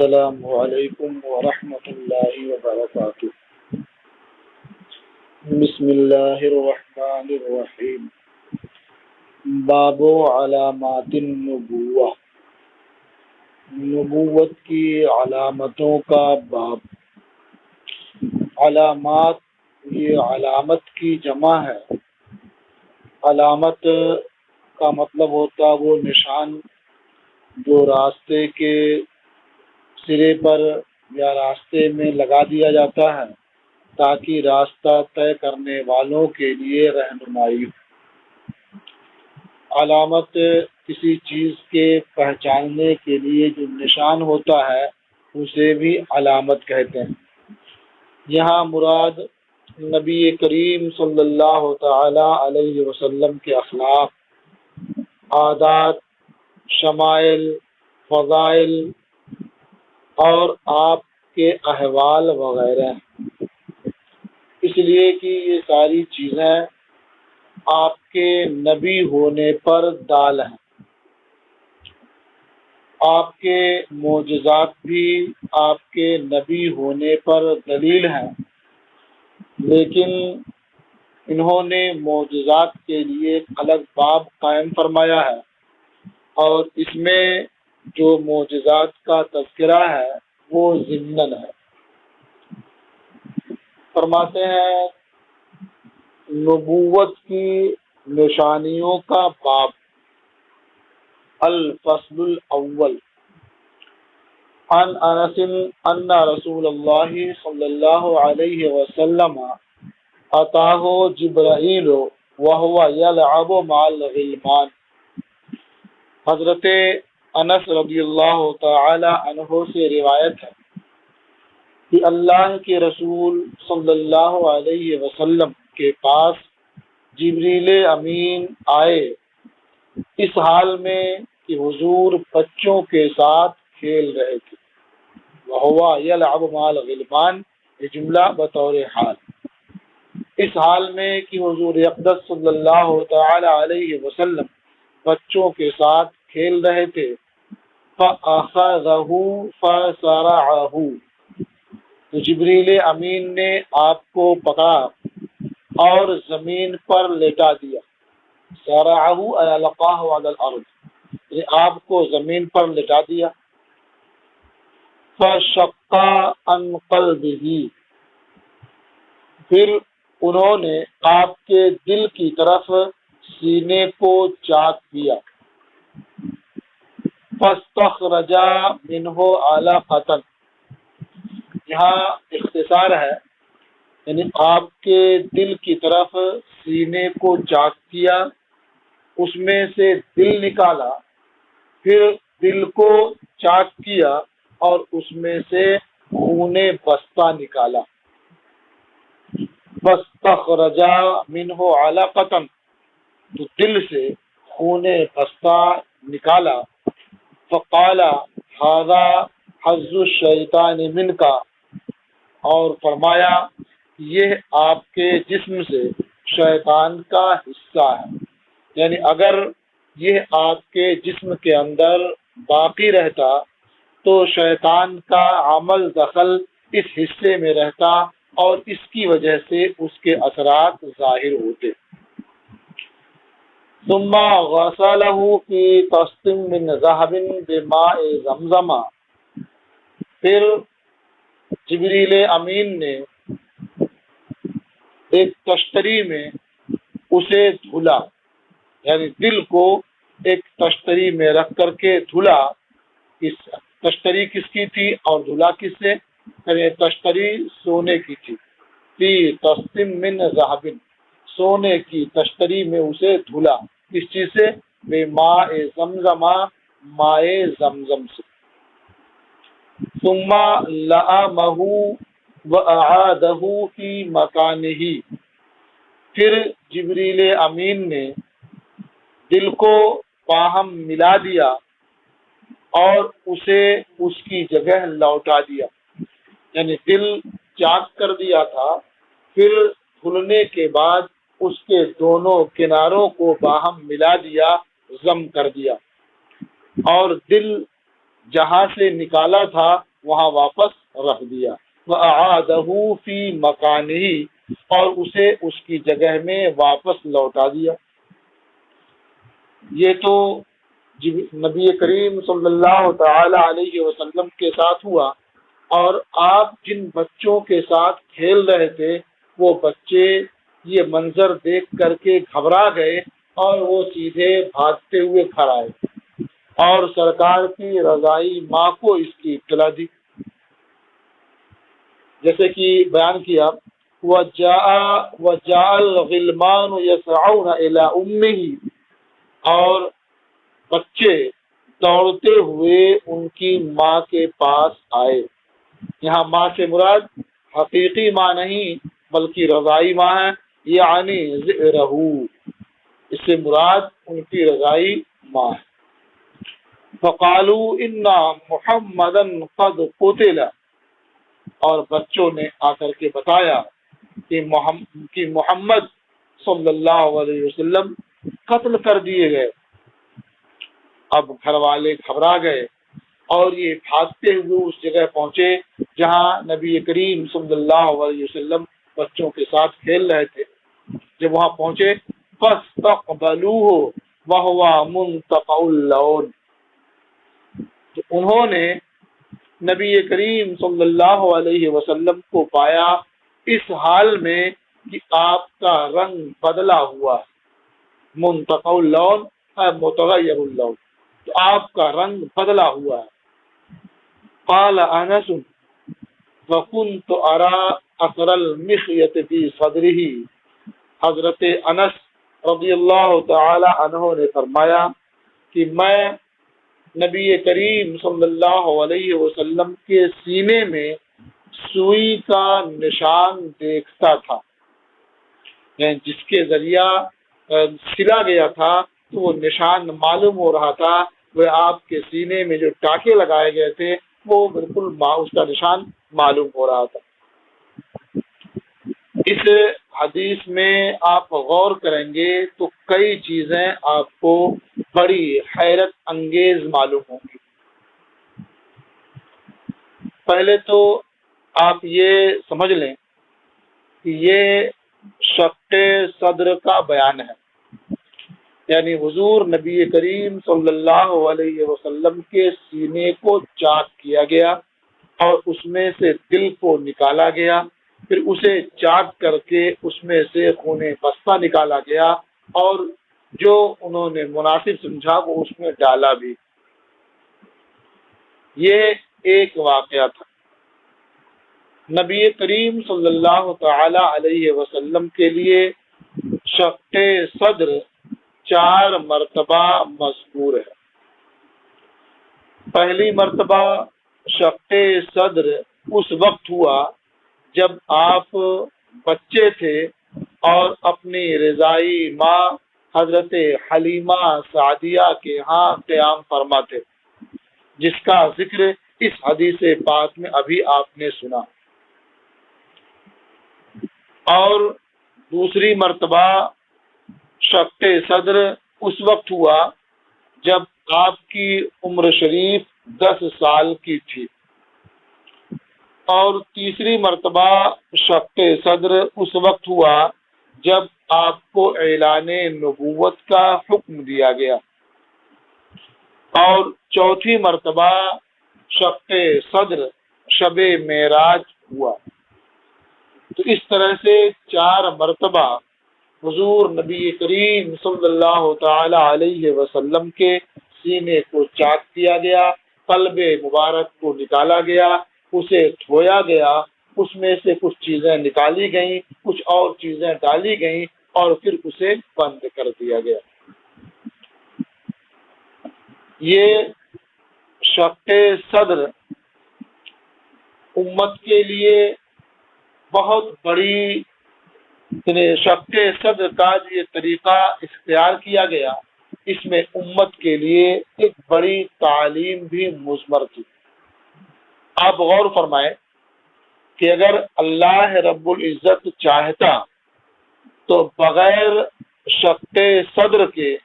السلام علیکم ورحمۃ اللہ وبرکاتہ۔ بسم اللہ الرحمن الرحیم۔ باب علامات النبوہ، نبوت کی علامتوں کا باب۔ علامات، یہ علامت کی جمع ہے۔ علامت کا مطلب ہوتا وہ نشان جو راستے کے سرے پر یا راستے میں لگا دیا جاتا ہے تاکہ راستہ طے کرنے والوں کے لیے رہنمائی ہو۔ علامت کسی چیز کے پہچاننے کے لیے جو نشان ہوتا ہے اسے بھی علامت کہتے ہیں۔ یہاں مراد نبی کریم صلی اللہ تعالی علیہ وسلم کے اخلاق، عادات، شمائل، فضائل اور آپ کے احوال وغیرہ ہیں، اس لیے کہ یہ ساری چیزیں آپ کے نبی ہونے پر دال ہیں۔ آپ کے معجزات بھی آپ کے نبی ہونے پر دلیل ہیں، لیکن انہوں نے معجزات کے لیے ایک الگ باب قائم فرمایا ہے، اور اس میں جو معجزات کا تذکرہ ہے وہ ضمناً ہے۔ فرماتے ہیں نبوت کی نشانیوں کا باب۔ الفصل الاول، عن انس ان رسول اللہ صلی اللہ علیہ وسلم اتاہ جبرائیل وهو يلعب مع الغلمان۔ حضرت انس رضی اللہ تعالی عنہ سے روایت ہے کہ اللہ کے رسول صلی اللہ علیہ وسلم کے پاس جبریل امین آئے، اس حال میں کہ حضور بچوں کے ساتھ کھیل رہے تھے۔ وہو یلعب مع الغلمان، یہ جملہ بطور حال، اس حال میں کہ حضور اقدس صلی اللہ تعالی علیہ وسلم بچوں کے ساتھ کھیل رہے تھے۔ فَأَخَذَهُ فَسَرَعَهُ، تو جبریل امین نے آپ کو پکڑا اور زمین پر لٹا دیا۔ سَرَعَهُ أَيْ أَلْقَاهُ عَلَى الْأَرْضِ، یہ آپ کو زمین پر لٹا دیا۔ فَشَقَّ عَنْ قَلْبِهِ، پھر انہوں نے آپ کے دل کی طرف سینے کو چاک کیا۔ فَاسْتَخْرَجَ مِنْهُ عَلَقَةً، یہاں اختصار ہے، یعنی آپ کے دل کی طرف سینے کو چاک کیا، اس میں سے دل نکالا، پھر دل کو چاک کیا اور اس میں سے خون بستہ نکالا۔ فَاسْتَخْرَجَ مِنْهُ عَلَقَةً، تو دل سے خون بستہ نکالا۔ فقال هذا حظ الشیطان منک، اور فرمایا یہ آپ کے جسم سے شیطان کا حصہ ہے، یعنی اگر یہ آپ کے جسم کے اندر باقی رہتا تو شیطان کا عمل دخل اس حصے میں رہتا اور اس کی وجہ سے اس کے اثرات ظاہر ہوتے۔ ثم غسله في طست من ذهب بماء زمزم، پھر جبریل امین نے ایک تشتری میں اسے دھلا، یعنی دل کو ایک تشتری میں رکھ کر کے دھلا۔ اس تشتری کس کی تھی اور دھلا کس سے؟ یعنی تشتری سونے کی تھی۔ فی طست من ذهب، سونے کی تشتری میں اسے دھلا، کس چیز سے؟ بے ماء زمزم، مائے زمزم سے۔ ثم لأمہ وأعادہ فی مکانہ، پھر جبریل امین نے دل کو باہم ملا دیا اور اسے اس کی جگہ لوٹا دیا، یعنی دل چاک کر دیا تھا، پھر دھلنے کے بعد اس کے دونوں کناروں کو باہم ملا دیا، ضم کر دیا، اور دل جہاں سے نکالا تھا وہاں واپس رکھ دیا، وَأَعَادَهُ فِي مَكَانِهِ، اور اسے اس کی جگہ میں واپس لوٹا دیا۔ یہ تو نبی کریم صلی اللہ تعالی علیہ وسلم کے ساتھ ہوا، اور آپ جن بچوں کے ساتھ کھیل رہے تھے وہ بچے یہ منظر دیکھ کر کے گھبرا گئے اور وہ سیدھے بھاگتے ہوئے گھر آئے اور سرکار کی رضائی ماں کو اس کی اطلاع دی، جیسے کہ بیان کیا وَجَاءَ الْغِلْمَانُ يَسْعَوْنَ إِلَىٰ أُمِّهِ، اور بچے دوڑتے ہوئے ان کی ماں کے پاس آئے۔ یہاں ماں سے مراد حقیقی ماں نہیں بلکہ رضائی ماں ہے، یعنی ذرہ، اس سے مراد ان کی رضائی ماں ہے۔ فَقَالُوا إِنَّ مُحَمَّدًا قَدْ قُتِلَ، اور بچوں نے آ کر کے بتایا کہ محمد صلی اللہ علیہ وسلم قتل کر دیے گئے۔ اب گھر والے گھبرا گئے اور یہ بھاگتے ہوئے اس جگہ پہنچے جہاں نبی کریم صلی اللہ علیہ وسلم بچوں کے ساتھ کھیل رہے تھے۔ جب وہاں پہنچے فَاسْتَقْبَلُوهُ وَهُوَ مُنْتَقَعُ اللَّوْنِ، تو انہوں نے نبی کریم صلی اللہ علیہ وسلم کو پایا اس حال میں کہ آپ کا رنگ بدلا ہوا ہے، منتقع اللون ہے متغیر اللون، تو آپ کا رنگ بدلا ہوا ہے۔ قال انس وكنت ارى اثر المخيط في صدره، حضرت انس رضی اللہ تعالی عنہ نے فرمایا کہ میں نبی کریم صلی اللہ علیہ وسلم کے سینے میں سوئی کا نشان دیکھتا تھا، یعنی جس کے ذریعہ سلا گیا تھا تو وہ نشان معلوم ہو رہا تھا، وہ آپ کے سینے میں جو ٹانکے لگائے گئے تھے وہ بالکل اس کا نشان معلوم ہو رہا تھا۔ اس حدیث میں آپ غور کریں گے تو کئی چیزیں آپ کو بڑی حیرت انگیز معلوم ہوں گی۔ پہلے تو آپ یہ سمجھ لیں کہ یہ شق صدر کا بیان ہے، یعنی حضور نبی کریم صلی اللہ علیہ وسلم کے سینے کو چاک کیا گیا اور اس میں سے دل کو نکالا گیا، پھر اسے چاک کر کے اس میں سے خون بستہ نکالا گیا اور جو انہوں نے مناسب سمجھا وہ اس میں ڈالا بھی۔ یہ ایک واقعہ تھا۔ نبی کریم صلی اللہ تعالی علیہ وسلم کے لیے شق صدر 4 مرتبہ مذکور ہے۔ پہلی مرتبہ شق صدر اس وقت ہوا جب آپ بچے تھے اور اپنی رضائی ماں حضرت حلیمہ سعدیہ کے ہاں قیام فرما تھے، جس کا ذکر اس حدیث پاک میں ابھی آپ نے سنا۔ اور دوسری مرتبہ شق صدر اس وقت ہوا جب آپ کی عمر شریف 10 سال کی تھی، اور تیسری مرتبہ شق صدر اس وقت ہوا جب آپ کو اعلان نبوت کا حکم دیا گیا، اور چوتھی مرتبہ شق صدر شب معراج ہوا۔ تو اس طرح سے 4 مرتبہ حضور نبی کریم صلی اللہ تعالی علیہ وسلم کے سینے کو چاک کیا گیا، قلب مبارک کو نکالا گیا، اسے دھویا گیا، اس میں سے کچھ چیزیں نکالی گئیں، کچھ اور چیزیں ڈالی گئیں اور پھر اسے بند کر دیا گیا۔ یہ شق صدر امت کے لیے بہت بڑی، شق صدر کا جو یہ طریقہ اختیار کیا گیا اس میں امت کے لیے ایک بڑی تعلیم بھی مضمر تھی۔ آپ غور فرمائیں کہ اگر اللہ رب العزت چاہتا تو بغیر شق صدر کے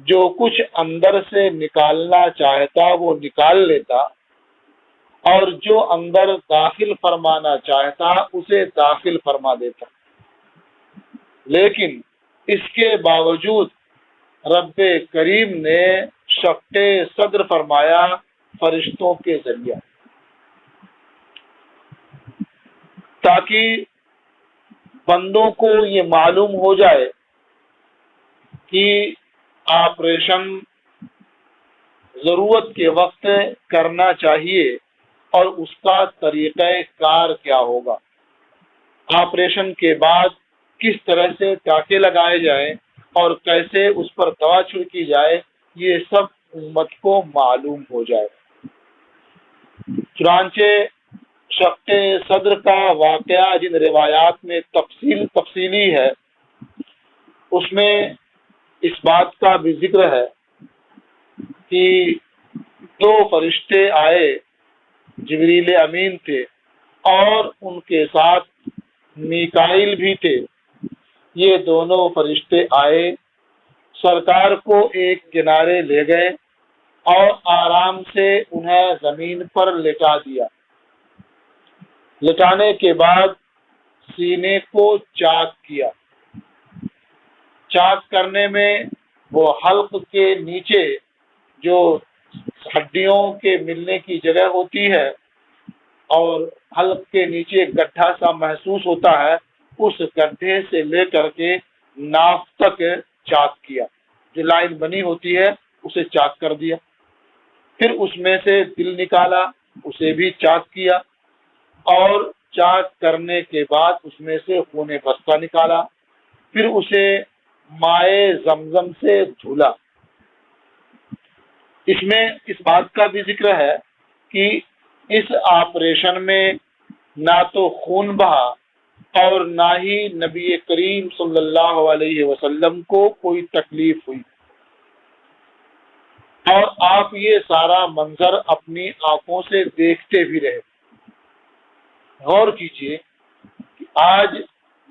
جو کچھ اندر سے نکالنا چاہتا وہ نکال لیتا، اور جو اندر داخل فرمانا چاہتا اسے داخل فرما دیتا، لیکن اس کے باوجود رب کریم نے شق صدر فرمایا فرشتوں کے ذریعہ، تاکہ بندوں کو یہ معلوم ہو جائے کہ آپریشن ضرورت کے وقت کرنا چاہیے اور اس کا طریقہ کار کیا ہوگا، آپریشن کے بعد کس طرح سے ٹاکے لگائے جائیں اور کیسے اس پر دوا چھڑکی جائے، یہ سب امت کو معلوم ہو جائے۔ چنانچہ شق صدر کا واقعہ جن روایات میں تفصیلی ہے، اس میں اس بات کا بھی ذکر ہے کہ 2 فرشتے آئے، جبریل امین تھے اور ان کے ساتھ میکائیل بھی تھے۔ یہ دونوں فرشتے آئے، سرکار کو ایک کنارے لے گئے اور آرام سے انہیں زمین پر لٹا دیا۔ لٹانے کے بعد سینے کو چاک کیا۔ چاک کرنے میں وہ حلق کے نیچے جو ہڈیوں کے ملنے کی جگہ ہوتی ہے اور حلق کے نیچے گڈھا سا محسوس ہوتا ہے، اس گڈھے سے لے کر کے ناف تک چاک کیا، جو لائن بنی ہوتی ہے اسے چاک کر دیا۔ پھر اس میں سے دل نکالا، اسے بھی چاک کیا، اور چاک کرنے کے بعد اس میں سے خون بستہ نکالا، پھر اسے مائع زمزم سے دھولا۔ اس میں اس بات کا بھی ذکر ہے کہ اس آپریشن میں نہ تو خون بہا اور نہ ہی نبی کریم صلی اللہ علیہ وسلم کو کوئی تکلیف ہوئی، اور آپ یہ سارا منظر اپنی آنکھوں سے دیکھتے بھی رہے۔ غور کیجئے کہ آج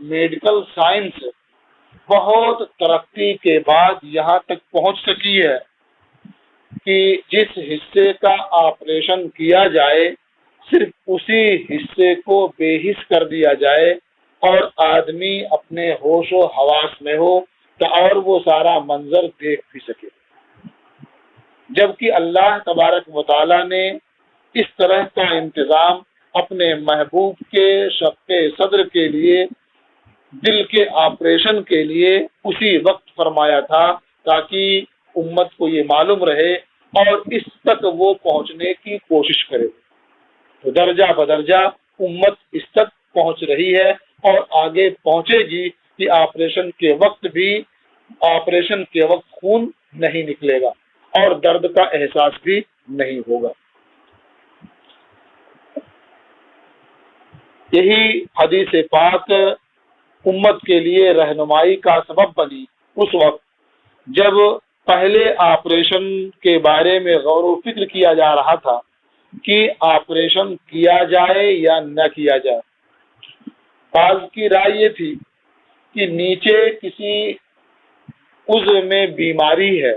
میڈیکل سائنس بہت ترقی کے بعد یہاں تک پہنچ سکی ہے کہ جس حصے کا آپریشن کیا جائے صرف اسی حصے کو بے حس کر دیا جائے اور آدمی اپنے ہوش و حواس میں ہو اور وہ سارا منظر دیکھ بھی سکے، جبکہ اللہ تبارک و تعالیٰ نے اس طرح کا انتظام اپنے محبوب کے شق صدر کے لیے، دل کے آپریشن کے لیے اسی وقت فرمایا تھا، تاکہ امت کو یہ معلوم رہے اور اس تک وہ پہنچنے کی کوشش کرے۔ تو درجہ بدرجہ امت اس تک پہنچ رہی ہے اور آگے پہنچے گی کہ آپریشن کے وقت خون نہیں نکلے گا اور درد کا احساس بھی نہیں ہوگا۔ یہی حدیث پاک امت کے لیے رہنمائی کا سبب بنی اس وقت جب پہلے آپریشن کے بارے میں غور و فکر کیا جا رہا تھا کہ آپریشن کیا جائے یا نہ کیا جائے۔ بعض کی رائے یہ تھی کہ نیچے کسی عضو میں بیماری ہے،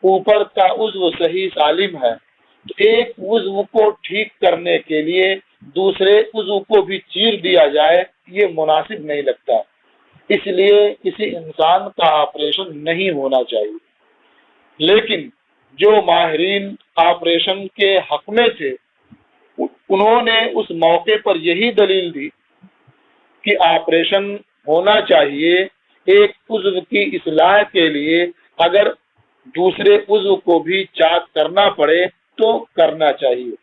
اوپر کا عضو صحیح سالم ہے، تو ایک عضو کو ٹھیک کرنے کے لیے دوسرے عضو کو بھی چیر دیا جائے، یہ مناسب نہیں لگتا، اس لیے کسی انسان کا آپریشن نہیں ہونا چاہیے۔ لیکن جو ماہرین آپریشن کے حق میں تھے انہوں نے اس موقع پر یہی دلیل دی کہ آپریشن ہونا چاہیے ایک عضو کی اصلاح کے لیے، اگر دوسرے عضو کو بھی چاک کرنا پڑے تو کرنا چاہیے،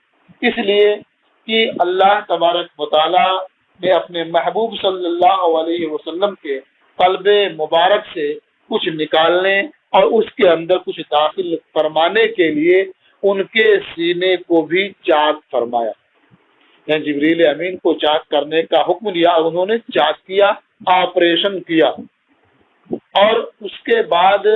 اس لیے کہ اللہ تبارک و تعالیٰ نے اپنے محبوب صلی اللہ علیہ وسلم کے قلب مبارک سے کچھ نکالنے اور اس کے اندر کچھ داخل فرمانے کے لیے ان کے سینے کو بھی چاک فرمایا، یعنی جبریل امین کو چاک کرنے کا حکم دیا، انہوں نے چاک کیا، آپریشن کیا، اور اس کے بعد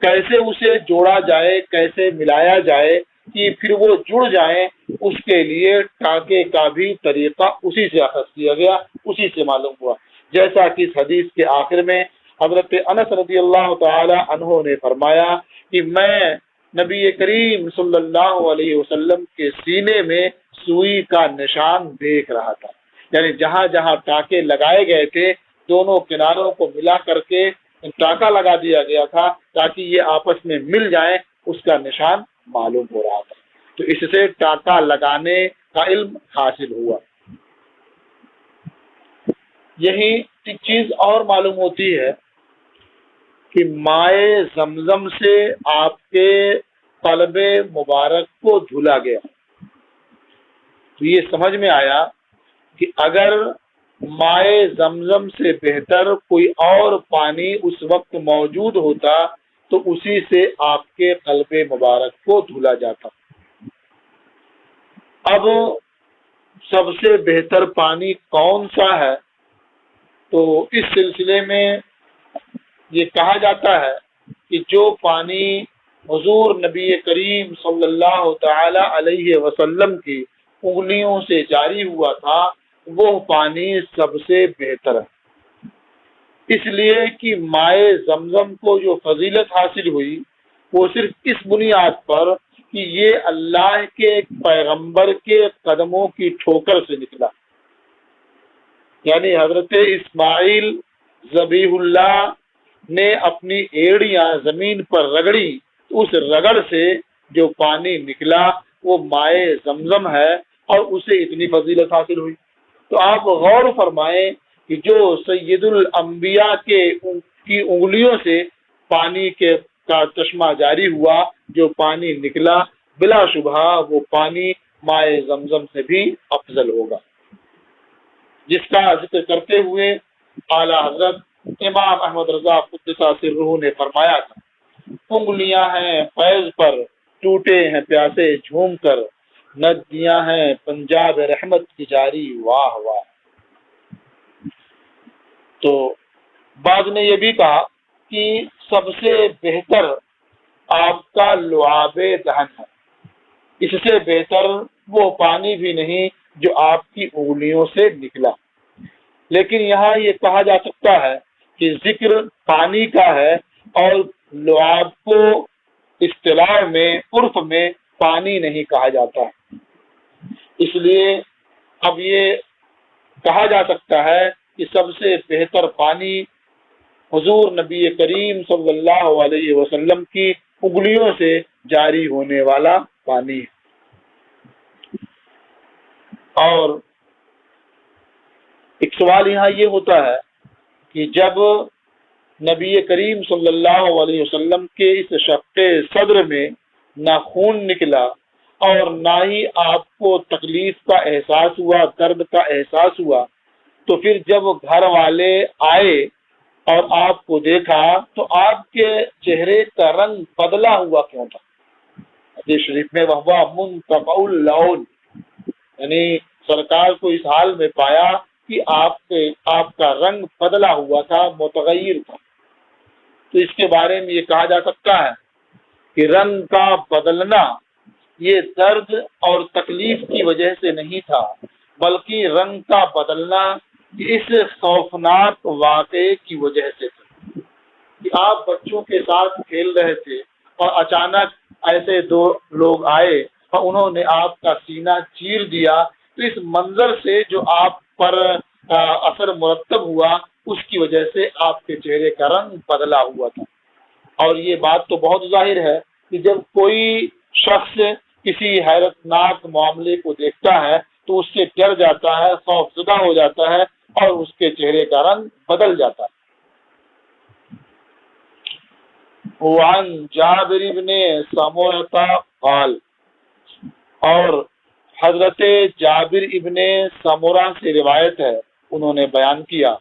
کیسے اسے جوڑا جائے، کیسے ملایا جائے کہ پھر وہ جڑ جائیں، اس کے لیے ٹانکے کا بھی طریقہ اسی سے اخذ کیا گیا، اسی سے معلوم ہوا، جیسا کہ اس حدیث کے آخر میں حضرت انس رضی اللہ تعالی عنہ نے فرمایا کہ میں نبی کریم صلی اللہ علیہ وسلم کے سینے میں سوئی کا نشان دیکھ رہا تھا، یعنی جہاں جہاں ٹانکے لگائے گئے تھے دونوں کناروں کو ملا کر کے ٹانکا لگا دیا گیا تھا تاکہ یہ آپس میں مل جائیں، اس کا نشان معلوم ہو رہا تھا۔ تو اس سے ٹانکا لگانے کا علم حاصل ہوا۔ یہی ایک چیز اور معلوم ہوتی ہے کہ مائے زمزم سے آپ کے قلب مبارک کو دھلا گیا۔ تو یہ سمجھ میں آیا کہ اگر مائے زمزم سے بہتر کوئی اور پانی اس وقت موجود ہوتا تو اسی سے آپ کے قلب مبارک کو دھلا جاتا۔ اب سب سے بہتر پانی کون سا ہے؟ تو اس سلسلے میں یہ کہا جاتا ہے کہ جو پانی حضور نبی کریم صلی اللہ تعالی علیہ وسلم کی انگلیوں سے جاری ہوا تھا وہ پانی سب سے بہتر ہے، اس لیے کہ مائے زمزم کو جو فضیلت حاصل ہوئی وہ صرف اس بنیاد پر کہ یہ اللہ کے ایک پیغمبر کے قدموں کی ٹھوکر سے نکلا، یعنی حضرت اسماعیل ذبیح اللہ نے اپنی ایڑیاں زمین پر رگڑی، اس رگڑ سے جو پانی نکلا وہ مائے زمزم ہے اور اسے اتنی فضیلت حاصل ہوئی۔ تو آپ غور فرمائیں کہ جو سید الانبیاء کی انگلیوں سے پانی کا چشمہ جاری ہوا، جو پانی نکلا، بلا شبہ وہ پانی مائے زمزم سے بھی افضل ہوگا، جس کا ذکر کرتے ہوئے اعلیٰ حضرت امام احمد رضا قدس سرہ نے فرمایا تھا، انگلیاں ہیں فیض پر ٹوٹے ہیں پیاسے جھوم کر، ندیاں ہیں پنجاب رحمت کی جاری واہ واہ۔ تو بعض نے یہ بھی کہا کہ سب سے بہتر آپ کا لعاب دہن ہے، اس سے بہتر وہ پانی بھی نہیں جو آپ کی انگلیوں سے نکلا۔ لیکن یہاں یہ کہا جا سکتا ہے کہ ذکر پانی کا ہے اور لعاب کو اصطلاح میں عرف میں پانی نہیں کہا جاتا، اس لیے اب یہ کہا جا سکتا ہے کہ سب سے بہتر پانی حضور نبی کریم صلی اللہ علیہ وسلم کی انگلیوں سے جاری ہونے والا پانی ہے۔ اور ایک سوال یہاں یہ ہوتا ہے کہ جب نبی کریم صلی اللہ علیہ وسلم کے اس شق صدر میں نہ خون نکلا اور نہ ہی آپ کو تکلیف کا احساس ہوا، درد کا احساس ہوا، تو پھر جب گھر والے آئے اور آپ کو دیکھا تو آپ کے چہرے کا رنگ بدلا ہوا کیوں تھا؟ حدیث شریف میں وہ منتقع اللون، یعنی سرکار کو اس حال میں پایا کہ آپ کا رنگ بدلا ہوا تھا، متغیر تھا۔ تو اس کے بارے میں یہ کہا جا سکتا ہے کہ رنگ کا بدلنا یہ درد اور تکلیف کی وجہ سے نہیں تھا، بلکہ رنگ کا بدلنا اس خوفناک واقعے کی وجہ سے تھا کہ آپ بچوں کے ساتھ کھیل رہے تھے اور اچانک ایسے دو لوگ آئے اور انہوں نے آپ کا سینہ چیر دیا، تو اس منظر سے جو آپ پر اثر مرتب ہوا اس کی وجہ سے آپ کے چہرے کا رنگ بدلا ہوا تھا۔ اور یہ بات تو بہت ظاہر ہے کہ جب کوئی شخص کسی حیرت ناک معاملے کو دیکھتا ہے تو اس سے ڈر جاتا ہے، خوف زدہ ہو جاتا ہے اور اس کے چہرے کا رنگ بدل جاتا ہے۔ وعن جابر بن سمرہ قال، اور حضرت جابر ابن سمرہ سے روایت ہے، انہوں نے بیان کیا،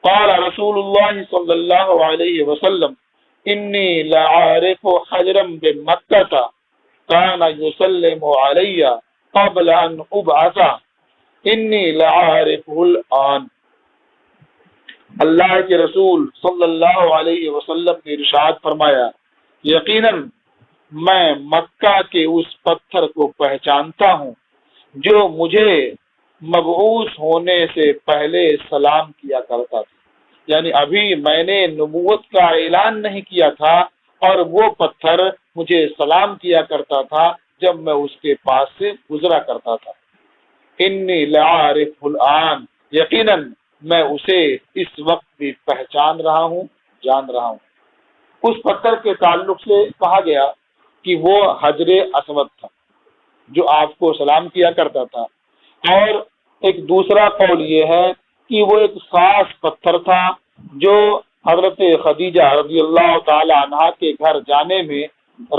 قال رسول اللہ صلی اللہ علیہ وسلم انی لعارف حجرا بمکہ کان یسلم علی قبل ان ابعث انی لعارفہ الآن۔ اللہ کے رسول صلی اللہ علیہ وسلم نے ارشاد فرمایا، یقیناً میں مکہ کے اس پتھر کو پہچانتا ہوں جو مجھے مبعوث ہونے سے پہلے سلام کیا کرتا تھا، یعنی ابھی میں نے نبوت کا اعلان نہیں کیا تھا اور وہ پتھر مجھے سلام کیا کرتا تھا جب میں اس کے پاس سے گزرا کرتا تھا۔ انی لعارف الآن، یقیناً میں اسے اس وقت بھی پہچان رہا ہوں، جان رہا ہوں۔ اس پتھر کے تعلق سے کہا گیا کہ وہ حجر اسود تھا جو آپ کو سلام کیا کرتا تھا، اور ایک دوسرا قول یہ ہے کہ وہ ایک خاص پتھر تھا جو حضرت خدیجہ رضی اللہ تعالی عنہا کے گھر جانے میں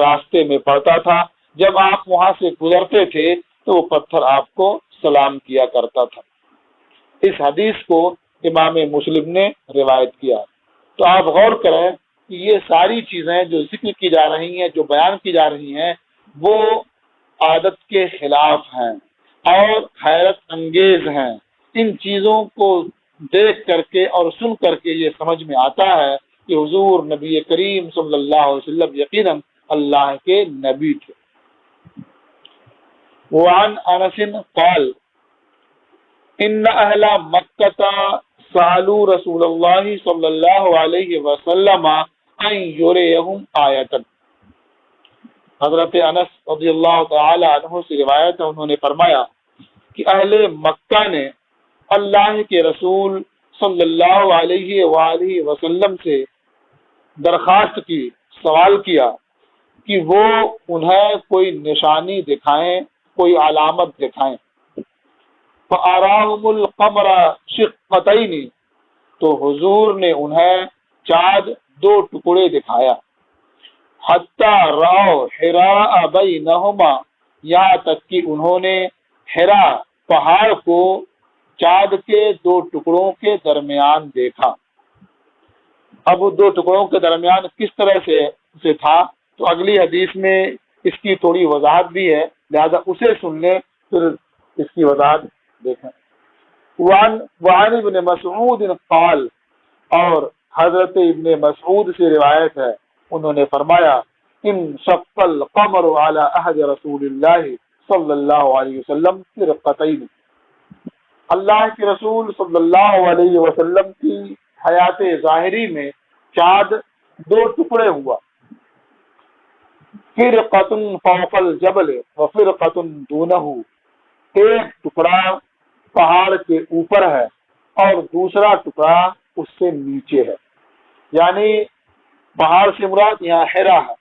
راستے میں پڑتا تھا۔ جب آپ وہاں سے گزرتے تھے تو وہ پتھر آپ کو سلام کیا کرتا تھا۔ اس حدیث کو امام مسلم نے روایت کیا۔ تو آپ غور کریں کہ یہ ساری چیزیں جو ذکر کی جا رہی ہیں، جو بیان کی جا رہی ہیں، وہ عادت کے خلاف ہیں اور حیرت انگیز ہیں۔ ان چیزوں کو دیکھ کر کے اور سن کر کے یہ سمجھ میں آتا ہے کہ حضور نبی کریم صلی اللہ علیہ وسلم یقیناً اللہ کے نبی تھے۔ وعن انس قال ان اہل مکہ سألوا رسول اللہ صلی اللہ علیہ وسلم ان یریہم آیۃ۔ حضرت انس رضی اللہ تعالی عنہ سے روایت ہے، انہوں نے فرمایا کہ اہل مکہ نے اللہ کے رسول صلی اللہ علیہ وآلہ وسلم سے درخواست کی، سوال کیا کہ وہ انہیں کوئی نشانی دکھائیں، کوئی علامت دکھائیں۔ فَأَرَاهُمُ الْقَمَرَ شِقَّتَيْنِ، تو حضور نے انہیں چاند دو ٹکڑے دکھایا۔ حَتَّى رَأَوْا حِرَاءَ بَيْنَهُمَا، یہاں تک کہ انہوں نے حرا پہاڑ کو چاند کے دو ٹکڑوں کے درمیان دیکھا۔ اب وہ دو ٹکڑوں کے درمیان کس طرح سے تھا تو اگلی حدیث میں اس کی تھوڑی وضاحت بھی ہے، لہذا اسے سن لیں پھر اس کی وضاحت دیکھیں۔ وعن ابن مسعود قال، اور حضرت ابن مسعود سے روایت ہے، انہوں نے فرمایا انشق القمر على عهد رسول اللہ صلی اللہ علیہ وسلم فرقتین، اللہ کے رسول صلی اللہ علیہ وسلم کی حیات ظاہری میں چاند دو ٹکڑے ہوا۔ فرقۃ فوق الجبل وفرقۃ دونہ، ایک ٹکڑا پہاڑ کے اوپر ہے اور دوسرا ٹکڑا اس سے نیچے ہے، یعنی پہاڑ سے مراد یہاں حرا ہے۔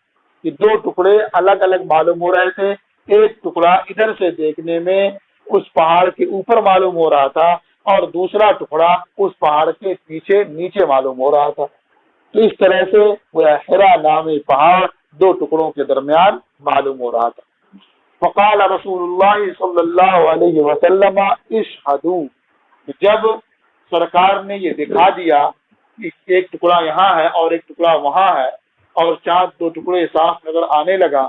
یہ دو ٹکڑے الگ الگ معلوم ہو رہے تھے، ایک ٹکڑا ادھر سے دیکھنے میں اس پہاڑ کے اوپر معلوم ہو رہا تھا اور دوسرا ٹکڑا اس پہاڑ کے پیچھے نیچے معلوم ہو رہا تھا۔ تو اس طرح سے وہ حرا نامی پہاڑ دو ٹکڑوں کے درمیان معلوم ہو رہا تھا۔ فقال رسول اللہ صلی اللہ علیہ وسلم اشہدوا، جب سرکار نے یہ دکھا دیا کہ ایک ٹکڑا یہاں ہے اور ایک ٹکڑا وہاں ہے اور چاند دو ٹکڑے صاف نظر آنے لگا،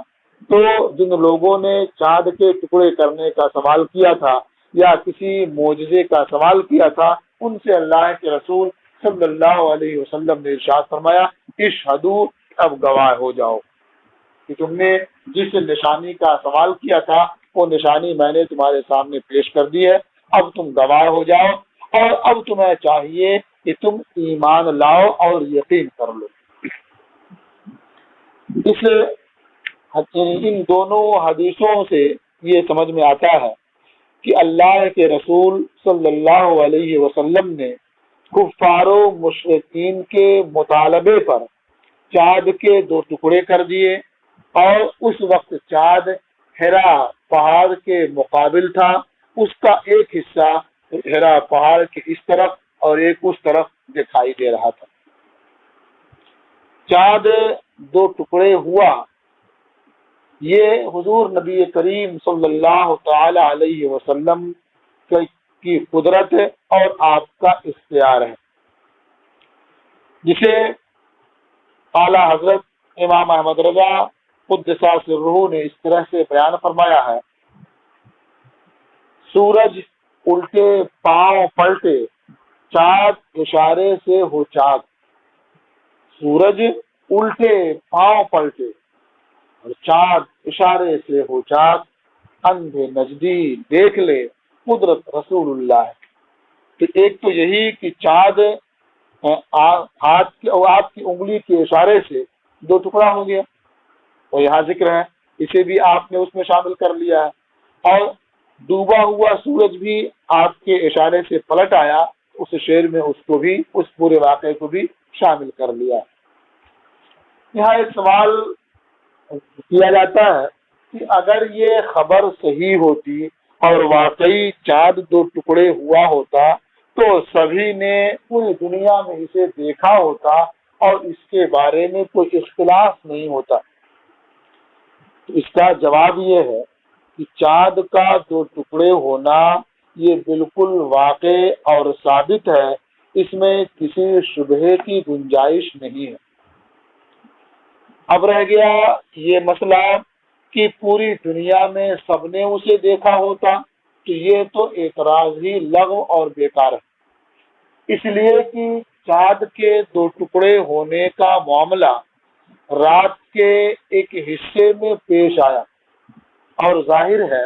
تو جن لوگوں نے چاند کے ٹکڑے کرنے کا سوال کیا تھا یا کسی معجزے کا سوال کیا تھا، ان سے اللہ کے رسول صلی اللہ علیہ وسلم نے ارشاد فرمایا اشہدوا، اب گواہ ہو جاؤ کہ تم نے جس نشانی کا سوال کیا تھا وہ نشانی میں نے تمہارے سامنے پیش کر دی ہے، اب تم گواہ ہو جاؤ، اور اب تمہیں چاہیے کہ تم ایمان لاؤ اور یقین کر لو۔ ان دونوں حدیثوں سے یہ سمجھ میں آتا ہے کہ اللہ کے رسول صلی اللہ علیہ وسلم نے کفار و مشرکین کے مطالبے پر چاند کے دو ٹکڑے کر دیے، اور اس وقت چاند حرا پہاڑ کے مقابل تھا، اس کا ایک حصہ حرا پہاڑ کے اس طرف اور ایک اس طرف دکھائی دے رہا تھا۔ چاند دو ٹکڑے ہوا، یہ حضور نبی کریم صلی اللہ تعالی علیہ وسلم کی قدرت اور آپ کا اختیار ہے، جسے اعلیٰ حضرت امام احمد رضا قدس سرہ نے اس طرح سے بیان فرمایا ہے، سورج الٹے پاؤں پلٹے، چاند اشارے سے ہو چاک۔ سورج الٹے پاؤں پلٹے اور چاند اشارے سے ہو چاک، اندھے نجدی دیکھ لے قدرت رسول اللہ۔ تو ایک تو یہی کہ چاند ہاتھ کی اور آپ کی انگلی کے اشارے سے دو ٹکڑا ہو گیا، اور یہاں ذکر ہے، اسے بھی آپ نے اس میں شامل کر لیا ہے، اور ڈوبا ہوا سورج بھی آپ کے اشارے سے پلٹ آیا، اس شعر میں اس کو بھی، اس پورے واقعے کو بھی شامل کر لیا۔ یہاں ایک سوال کیا جاتا ہے کہ اگر یہ خبر صحیح ہوتی اور واقعی چاند دو ٹکڑے ہوا ہوتا تو سبھی نے پوری دنیا میں اسے دیکھا ہوتا اور اس کے بارے میں کوئی اختلاف نہیں ہوتا۔ تو اس کا جواب یہ ہے کہ چاند کا دو ٹکڑے ہونا یہ بالکل واقع اور ثابت ہے، اس میں کسی شبہے کی گنجائش نہیں ہے۔ اب رہ گیا یہ مسئلہ کہ پوری دنیا میں سب نے اسے دیکھا ہوتا، تو یہ تو اعتراض ہی لغو اور بیکار ہے، اس لیے کہ چاند کے دو ٹکڑے ہونے کا معاملہ رات کے ایک حصے میں پیش آیا، اور ظاہر ہے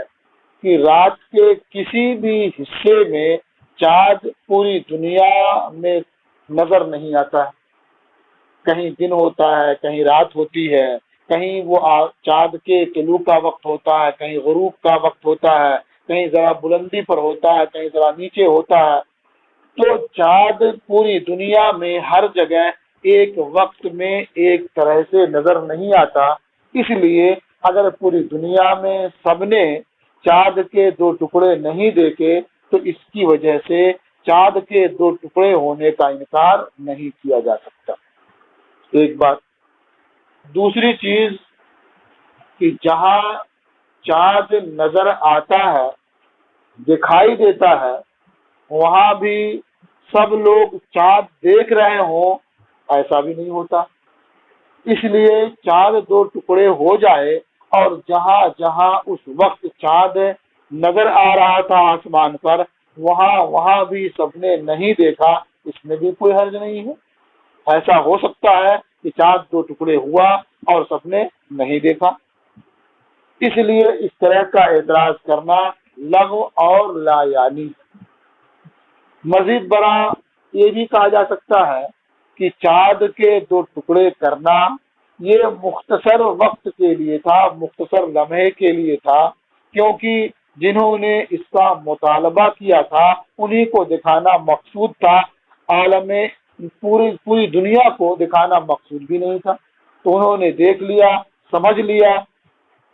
کہ رات کے کسی بھی حصے میں چاند پوری دنیا میں نظر نہیں آتا ہے، کہیں دن ہوتا ہے، کہیں رات ہوتی ہے، کہیں وہ چاند کے طلوع کا وقت ہوتا ہے، کہیں غروب کا وقت ہوتا ہے، کہیں ذرا بلندی پر ہوتا ہے، کہیں ذرا نیچے ہوتا ہے۔ تو چاند پوری دنیا میں ہر جگہ ایک وقت میں ایک طرح سے نظر نہیں آتا، اس لیے اگر پوری دنیا میں سب نے چاند کے دو ٹکڑے نہیں دیکھے تو اس کی وجہ سے چاند کے دو ٹکڑے ہونے کا انکار نہیں کیا جا سکتا۔ ایک بات۔ دوسری چیز کہ جہاں چاند نظر آتا ہے، دکھائی دیتا ہے، وہاں بھی سب لوگ چاند دیکھ رہے ہوں، ایسا بھی نہیں ہوتا۔ اس لیے چاند دو ٹکڑے ہو جائے اور جہاں جہاں اس وقت چاند نظر آ رہا تھا آسمان پر، وہاں بھی سب نے نہیں دیکھا، اس میں بھی کوئی حرج نہیں ہے۔ ایسا ہو سکتا ہے کہ چاند دو ٹکڑے ہوا اور سب نے نہیں دیکھا، اس لیے اس طرح کا اعتراض کرنا لغو اور لا یعنی۔ مزید برآں یہ بھی کہا جا سکتا ہے کہ چاند کے دو ٹکڑے کرنا یہ مختصر وقت کے لیے تھا، مختصر لمحے کے لیے تھا، کیونکہ جنہوں نے اس کا مطالبہ کیا تھا انہی کو دکھانا مقصود تھا، عالم پوری دنیا کو دکھانا مقصود بھی نہیں تھا، تو انہوں نے دیکھ لیا، سمجھ لیا،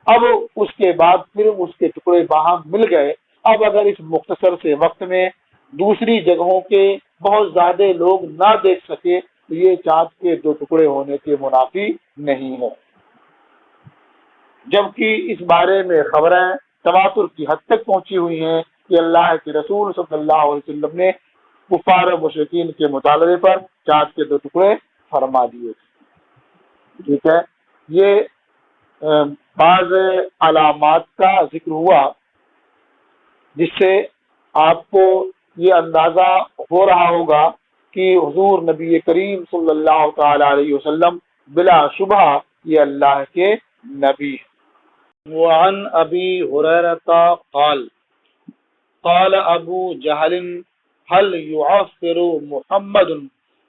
اب اس کے بعد پھر اس کے ٹکڑے باہم مل گئے۔ اب اگر اس مختصر سے وقت میں دوسری جگہوں کے بہت زیادہ لوگ نہ دیکھ سکے تو یہ چاند کے دو ٹکڑے ہونے کے منافی نہیں ہے، جبکہ اس بارے میں خبریں تواتر کی حد تک پہنچی ہوئی ہیں کہ اللہ کے رسول صلی اللہ علیہ وسلم نے کفار و مشرکین کے مطالبے پر چاند کے دو ٹکڑے فرما دیے تھے۔ ٹھیک ہے، یہ بعض علامات کا ذکر ہوا جس سے آپ کو یہ اندازہ ہو رہا ہوگا کہ حضور نبی کریم صلی اللہ تعالی علیہ وسلم بلا شبہ یہ اللہ کے نبی ہیں۔ وعن ابی ہریرہ قال قال ابو جہل هل يعفر محمد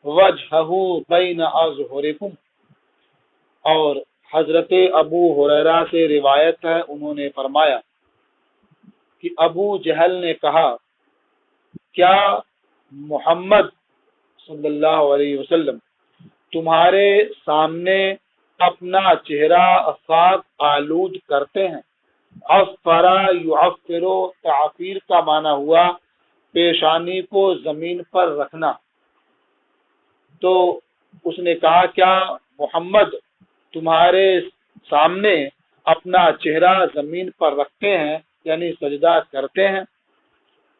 وجهه بین اظہرکم، اور حضرت ابو ہریرہ سے روایت ہے، انہوں نے فرمایا کہ ابو جہل نے کہا، کیا محمد صلی اللہ علیہ وسلم تمہارے سامنے اپنا چہرہ خاک آلود کرتے ہیں؟ عفرا یعفرو، تعفیر کا معنی ہوا پیشانی کو زمین پر رکھنا۔ تو اس نے کہا، کیا محمد تمہارے سامنے اپنا چہرہ زمین پر رکھتے ہیں، یعنی سجدہ کرتے ہیں؟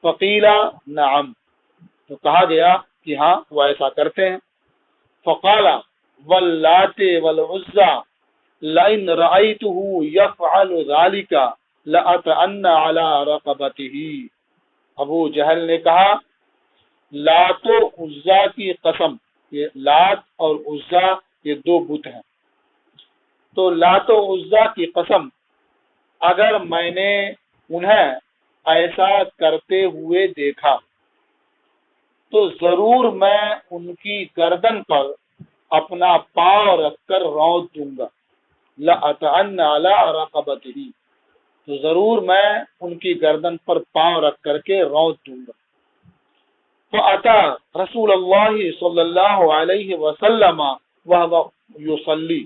فقیلا نعم، تو کہا گیا کہ ہاں وہ ایسا کرتے ہیں۔ فقال واللات والعزى لئن رأيته يفعل ذلك لأطعن على رقبته۔ ابو جہل نے کہا، لات و عزا کی قسم، یہ لات اور عزا یہ دو بت ہیں، تو لات و عزا کی قسم اگر میں نے انہیں ایسا کرتے ہوئے دیکھا تو ضرور میں ان کی گردن پر اپنا پاؤں رکھ کر رونت دوں گا۔ لأطعن علی رقبتہ، تو ضرور میں ان کی گردن پر پاؤں رکھ کر کے رونت دوں گا۔ فأتى رسول اللہ صلی اللہ علیہ وسلم وهو یصلی،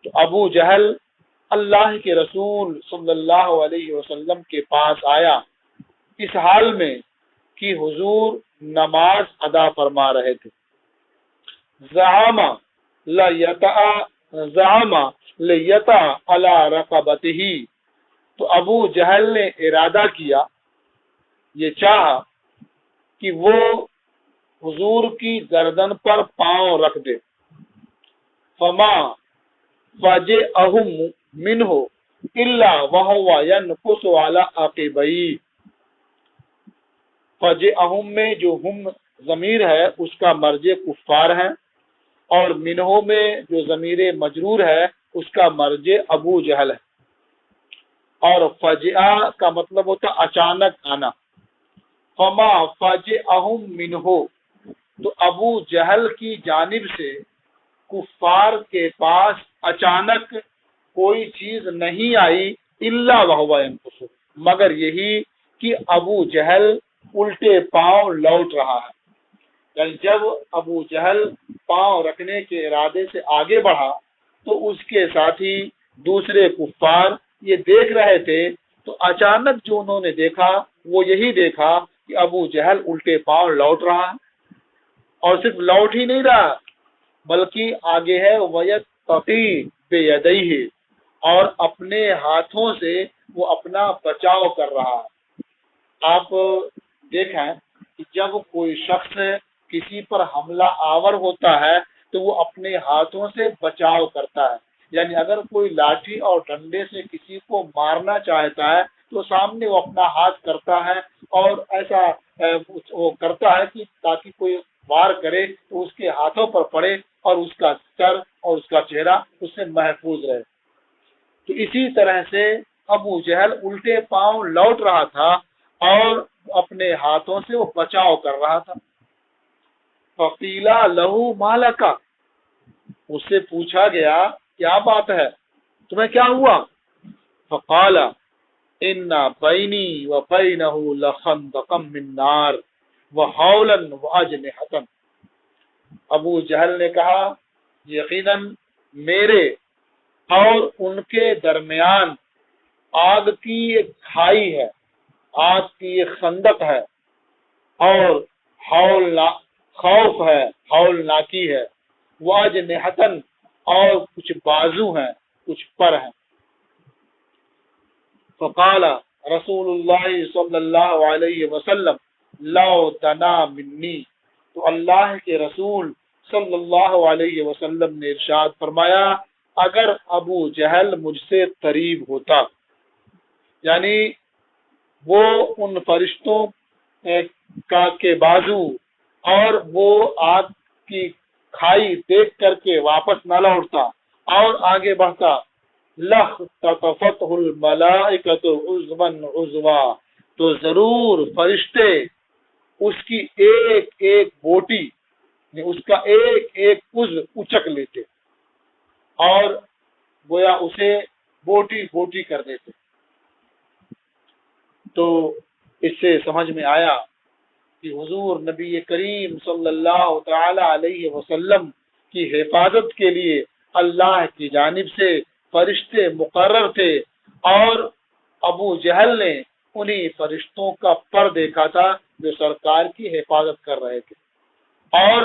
تو ابو جہل اللہ کے رسول صلی اللہ علیہ وسلم کے پاس آیا اس حال میں کہ حضور نماز ادا فرما رہے تھے۔ زعم لیتا علی رقبتہ، تو ابو جہل نے ارادہ کیا، یہ چاہا کہ وہ حضور کی گردن پر پاؤں رکھ دے۔ فما فجئہم منہ الا وہو ینقص علی عقبیہ، فجئہم میں جو ہم ضمیر ہے اس کا مرجع کفار ہے، اور منہو میں جو ضمیر مجرور ہے اس کا مرجع ابو جہل ہے، اور فجأ کا مطلب ہوتا اچانک آنا۔ فما فجئہم منہ، تو ابو جہل کی جانب سے کفار کے پاس اچانک کوئی چیز نہیں آئی، الا وہو ینقص، مگر یہی کہ ابو جہل الٹے پاؤں لوٹ رہا ہے۔ یعنی جب ابو جہل پاؤں رکھنے کے ارادے سے آگے بڑھا تو اس کے ساتھی دوسرے کفار یہ دیکھ رہے تھے، تو اچانک جو انہوں نے دیکھا وہ یہی دیکھا کہ ابو جہل الٹے پاؤں لوٹ رہا ہے، اور صرف لوٹ ہی نہیں رہا بلکہ آگے ہے وَيَتَّقِي بِيَدَيْهِ، اور اپنے ہاتھوں سے وہ اپنا بچاؤ کر رہا ہے۔ آپ دیکھیں کہ جب کوئی شخص کسی پر حملہ آور ہوتا ہے تو وہ اپنے ہاتھوں سے بچاؤ کرتا ہے، یعنی اگر کوئی لاٹھی اور ڈنڈے سے کسی کو مارنا چاہتا ہے تو سامنے وہ اپنا ہاتھ کرتا ہے، اور ایسا وہ کرتا ہے کہ تاکہ کوئی وار کرے تو اس کے ہاتھوں پر پڑے اور اس کا سر اور اس کا چہرہ اس سے محفوظ رہے۔ تو اسی طرح سے ابو جہل الٹے پاؤں لوٹ رہا تھا اور اپنے ہاتھوں سے وہ بچاؤ کر رہا تھا۔ فقیلا لہو مالکا، اس سے پوچھا گیا کیا بات ہے، تمہیں کیا ہوا؟ فقال ان بینی وبینہ لخندقا من نار وحولا واجنحۃ، ابو جہل نے کہا یقیناً میرے اور ان کے درمیان آگ کی ایک کھائی ہے، آگ کی ایک خندق ہے، اور خوف ہے، ہولناکی ہے، واجنحۃ، اور کچھ بازو ہیں، کچھ پر ہیں۔ فقال رسول اللہ صلی اللہ علیہ وسلم لو دنا منی، تو اللہ کے رسول صلی اللہ علیہ وسلم نے ارشاد فرمایا اگر ابو جہل مجھ سے قریب ہوتا، یعنی وہ ان فرشتوں کے بازو اور وہ آگ کی کھائی دیکھ کر کے واپس نہ لوٹتا اور آگے بڑھتا، لَخْتَطَفَتْهُ الْمَلَائِكَةُ عُضْوًا عُضْوًا، تو ضرور فرشتے اس کی ایک ایک بوٹی، اس کا ایک ایک عضو اچک لیتے اور گویا اسے بوٹی بوٹی کر دیتے۔ تو اس سے سمجھ میں آیا کہ حضور نبی کریم صلی اللہ تعالی علیہ وسلم کی حفاظت کے لیے اللہ کی جانب سے فرشتے مقرر تھے، اور ابو جہل نے انہی فرشتوں کا پر دیکھا تھا جو سرکار کی حفاظت کر رہے تھے، اور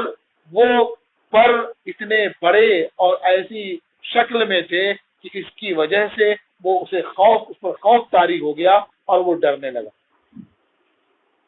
وہ پر اتنے بڑے اور ایسی شکل میں تھے کہ اس کی وجہ سے وہ اس پر خوف طاری ہو گیا اور وہ ڈرنے لگا،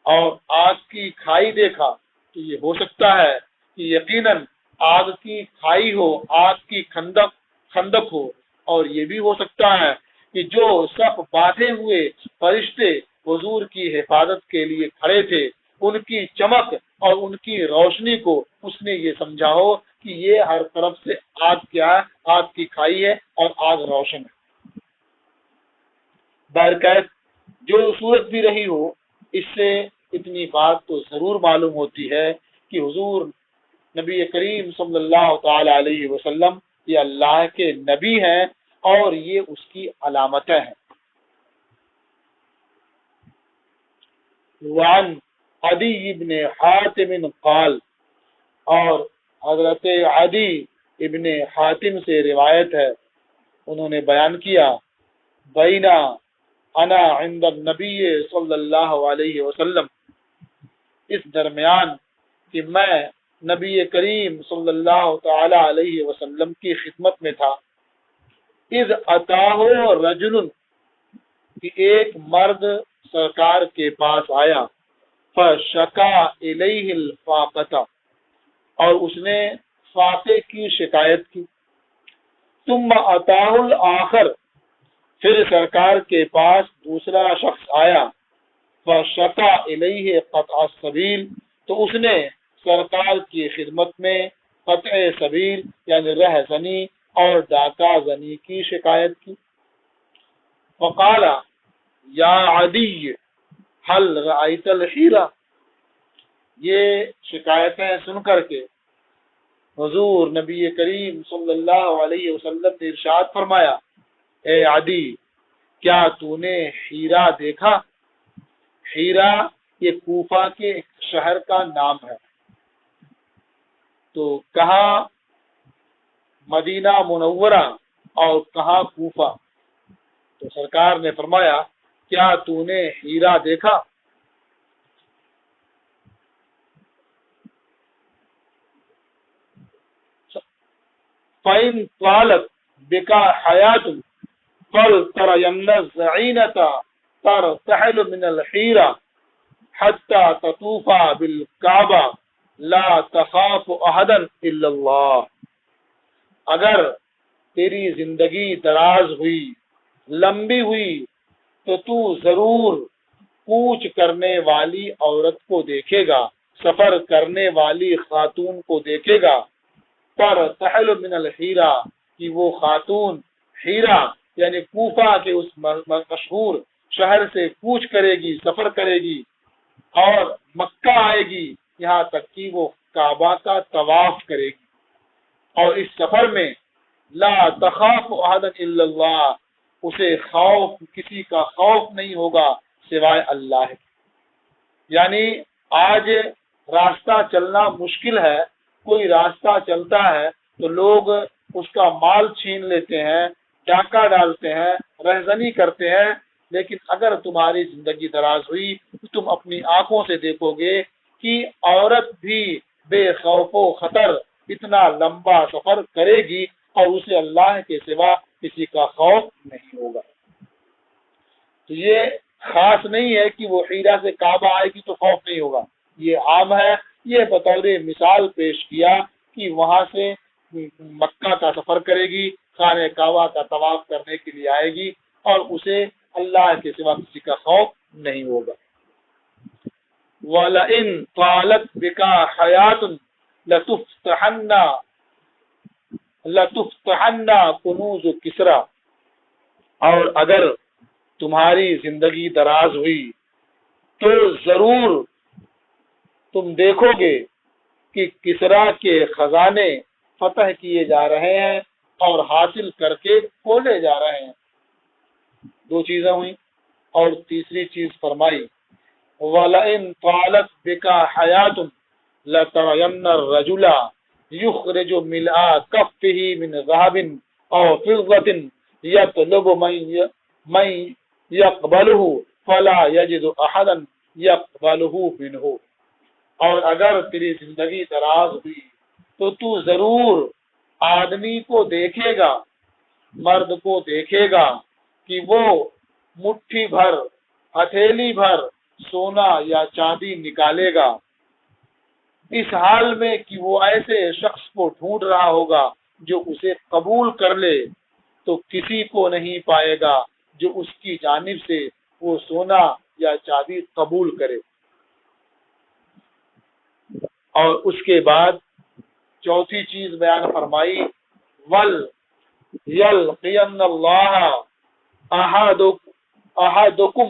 اور آگ کی کھائی دیکھا تو یہ ہو سکتا ہے کہ یقیناً آگ کی کھائی ہو، آگ کی خندق ہو، اور یہ بھی ہو سکتا ہے کہ جو سب باندھے ہوئے فرشتے حضور کی حفاظت کے لیے کھڑے تھے ان کی چمک اور ان کی روشنی کو اس نے یہ سمجھا ہو کہ یہ ہر طرف سے آگ کیا ہے، آگ کی کھائی ہے اور آگ روشن ہے۔ بہرکیف جو صورت بھی رہی ہو، اس سے اتنی بات تو ضرور معلوم ہوتی ہے کہ حضور نبی کریم صلی اللہ تعالی علیہ وسلم یہ اللہ کے نبی ہیں، اور یہ اس کی علامتیں ہیں۔ وعن عدی ابن حاتم قال، اور حضرت عدی ابن حاتم سے روایت ہے، انہوں نے بیان کیا، بینا انا عند النبی صلی اللہ علیہ وسلم، اس درمیان کہ میں نبی کریم صلی اللہ تعالی علیہ وسلم کی خدمت میں تھا، اذ اتاہ رجل، کہ ایک مرد سرکار کے پاس آیا، فشکا الیہ الفاقۃ، اور اس نے فاقے کی شکایت کی، ثم اتاہ الاخر، پھر سرکار کے پاس دوسرا شخص آیا، فشکا الیہ قطع السبیل، تو اس نے سرکار کی خدمت میں قطع سبیل یعنی رہزنی اور ڈاکہ زنی کی شکایت کی۔ فقال یا عدی هل رأیت الحیرہ، یہ شکایتیں سن کر کے حضور نبی کریم صلی اللہ علیہ وسلم نے ارشاد فرمایا، اے عدی، کیا تو نے حیرہ دیکھا؟ حیرہ یہ کوفہ کے ایک شہر کا نام ہے، تو کہاں مدینہ منورہ اور کہاں کوفہ؟ تو سرکار نے فرمایا، کیا تو نے حیرہ دیکھا؟ فَإِن طَالَتْ بِكَ حَيَاةٌ فَلْتَرَيَنَّ الزَّعِينَةَ تَرْتَحِلُ مِنَ الْحِيرَةِ حَتَّى تَطُوفَ بِالْكَعْبَةِ لَا تَخَافُ أَحَدًا إِلَّا اللَّهَ، اگر تیری زندگی دراز ہوئی، لمبی ہوئی، تو تو ضرور کوچ کرنے والی عورت کو دیکھے گا، سفر کرنے والی خاتون کو دیکھے گا، ترتحل من الحیرہ، کہ وہ خاتون حیرہ یعنی کوفہ کے اس مشہور شہر سے کوچ کرے گی، سفر کرے گی اور مکہ آئے گی، یہاں تک کہ وہ کعبہ کا طواف کرے گی، اور اس سفر میں لا تخاف احدا الا اللہ، اسے خوف کسی کا خوف نہیں ہوگا سوائے اللہ کے۔ یعنی آج راستہ چلنا مشکل ہے، کوئی راستہ چلتا ہے تو لوگ اس کا مال چھین لیتے ہیں، ڈاکہ ڈالتے ہیں، رہزنی کرتے ہیں، لیکن اگر تمہاری زندگی دراز ہوئی تو تم اپنی آنکھوں سے دیکھو گے کہ عورت بھی بے خوف و خطر اتنا لمبا سفر کرے گی اور اسے اللہ کے سوا کسی کا خوف نہیں ہوگا۔ تو یہ خاص نہیں ہے کہ وہ حیرہ سے کعبہ آئے گی تو خوف نہیں ہوگا، یہ عام ہے، یہ بطور مثال پیش کیا کہ وہاں سے مکہ کا سفر کرے گی، خانہ کعبہ کا طواف کرنے کے لیے آئے گی اور اسے اللہ کے سوا کسی کا خوف نہیں ہوگا۔ وَلَئِن طَالَتْ بِكَ حَيَاةٌ لَتُفْتَحَنَّ كُنُوزُ کسریٰ، اور اگر تمہاری زندگی دراز ہوئی تو ضرور تم دیکھو گے کہ کسریٰ کے خزانے فتح کیے جا رہے ہیں اور حاصل کر کے کھولے جا رہے ہیں۔ دو چیزیں ہوئیں، اور تیسری چیز فرمائی، وَلَئِن طَالَتْ بِكَ حَيَاةٌ لَتَرَيَنَّ الرَّجُلَ يُخْرِجُ مِلْءَ كَفِّهِ مِنْ ذَهَبٍ أَوْ فِضَّةٍ يَطْلُبُ مَنْ يَقْبَلُهُ فَلَا يَجِدُ أَحَدًا يَقْبَلُهُ مِنْهُ، اور اگر تیری زندگی دراز ہوئی تو تو ضرور آدمی کو دیکھے گا، مرد کو دیکھے گا کہ وہ مٹھی بھر، ہتھیلی بھر سونا یا چاندی نکالے گا، اس حال میں کہ وہ ایسے شخص کو ڈھونڈ رہا ہوگا جو اسے قبول کر لے، تو کسی کو نہیں پائے گا جو اس کی جانب سے وہ سونا یا چاندی قبول کرے۔ اور اس کے بعد چوتھی چیز بیان فرمائی، وَلْيَلْقِيَنَّ اللَّهَ أَحَدُكُمْ